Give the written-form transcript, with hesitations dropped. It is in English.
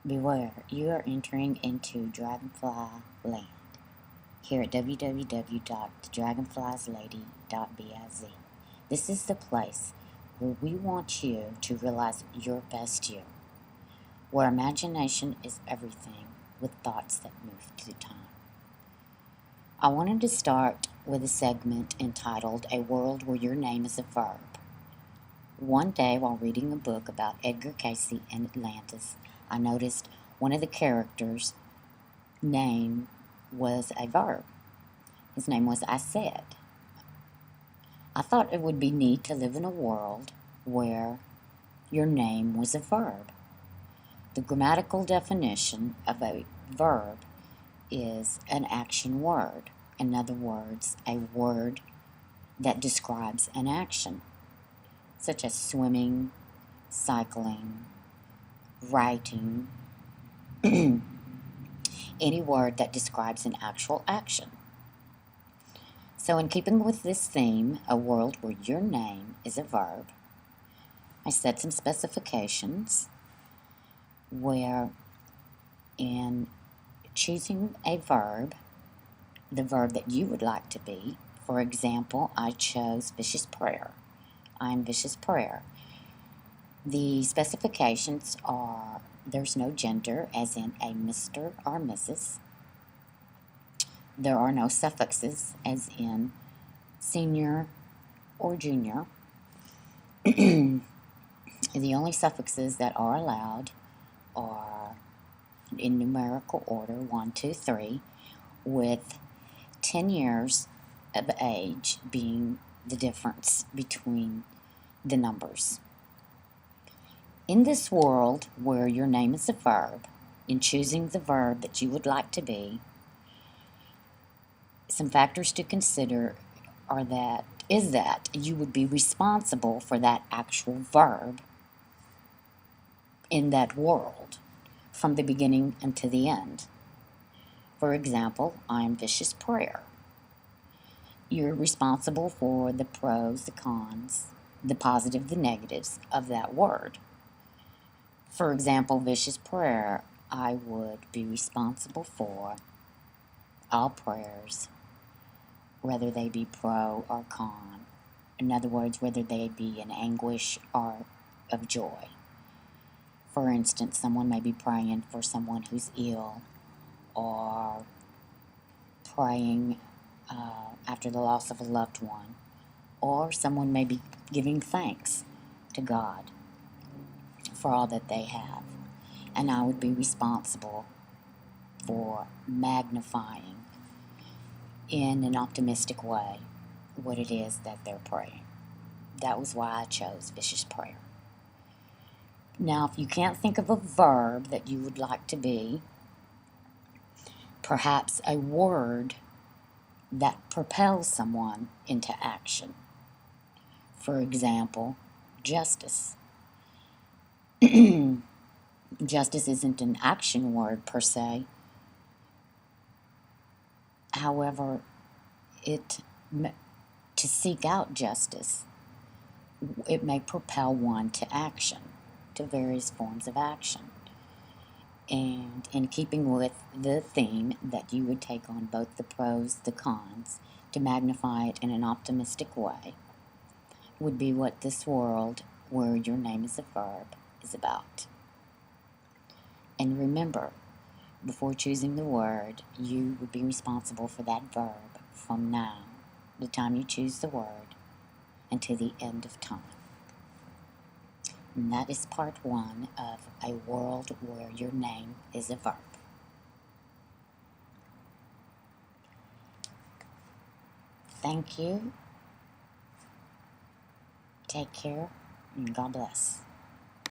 Beware, you are entering into Dragonfly land here at www.thedragonflieslady.biz. This is the place where we want you to realize your best you, where imagination is everything with thoughts that move through time. I wanted to start with a segment entitled A World Where Your Name is a Verb. One day, while reading a book about Edgar Cayce in Atlantis, I noticed one of the characters' name was a verb. His name was I Said. I thought it would be neat to live in a world where your name was a verb. The grammatical definition of a verb is an action word. In other words, a word that describes an action, such as swimming, cycling, writing, any word that describes an actual action. So in keeping with this theme, a world where your name is a verb, I set some specifications where in choosing a verb, the verb that you would like to be, for example, I chose vicious prayer. I am vicious prayer. The specifications are there's no gender, as in a Mr. or Mrs. There are no suffixes, as in senior or junior. The only suffixes that are allowed are in numerical order 1, 2, 3, with 10 years of age being the difference between the numbers. In this world where your name is a verb, in choosing the verb that you would like to be, some factors to consider is that you would be responsible for that actual verb in that world from the beginning until the end. For example, I am vicious prayer. You're responsible for the pros, the cons, the positive, the negatives of that word. For example, vicious prayer, I would be responsible for all prayers, whether they be pro or con. In other words, whether they be in anguish or of joy. For instance, someone may be praying for someone who's ill, or praying after the loss of a loved one, or someone may be giving thanks to God for all that they have, and I would be responsible for magnifying in an optimistic way what it is that they're praying. That was why I chose vicious prayer. Now, if you can't think of a verb that you would like to be, perhaps a word that propels someone into action. For example, justice. Justice isn't an action word per se. However, to seek out justice, it may propel one to action, to various forms of action. And in keeping with the theme that you would take on both the pros, the cons, to magnify it in an optimistic way, would be what this world, where your name is a verb, is about. And remember, before choosing the word, you would be responsible for that verb from now, the time you choose the word, until the end of time. And that is part 1 of A World Where Your Name is a Verb. Thank you. Take care, and God bless.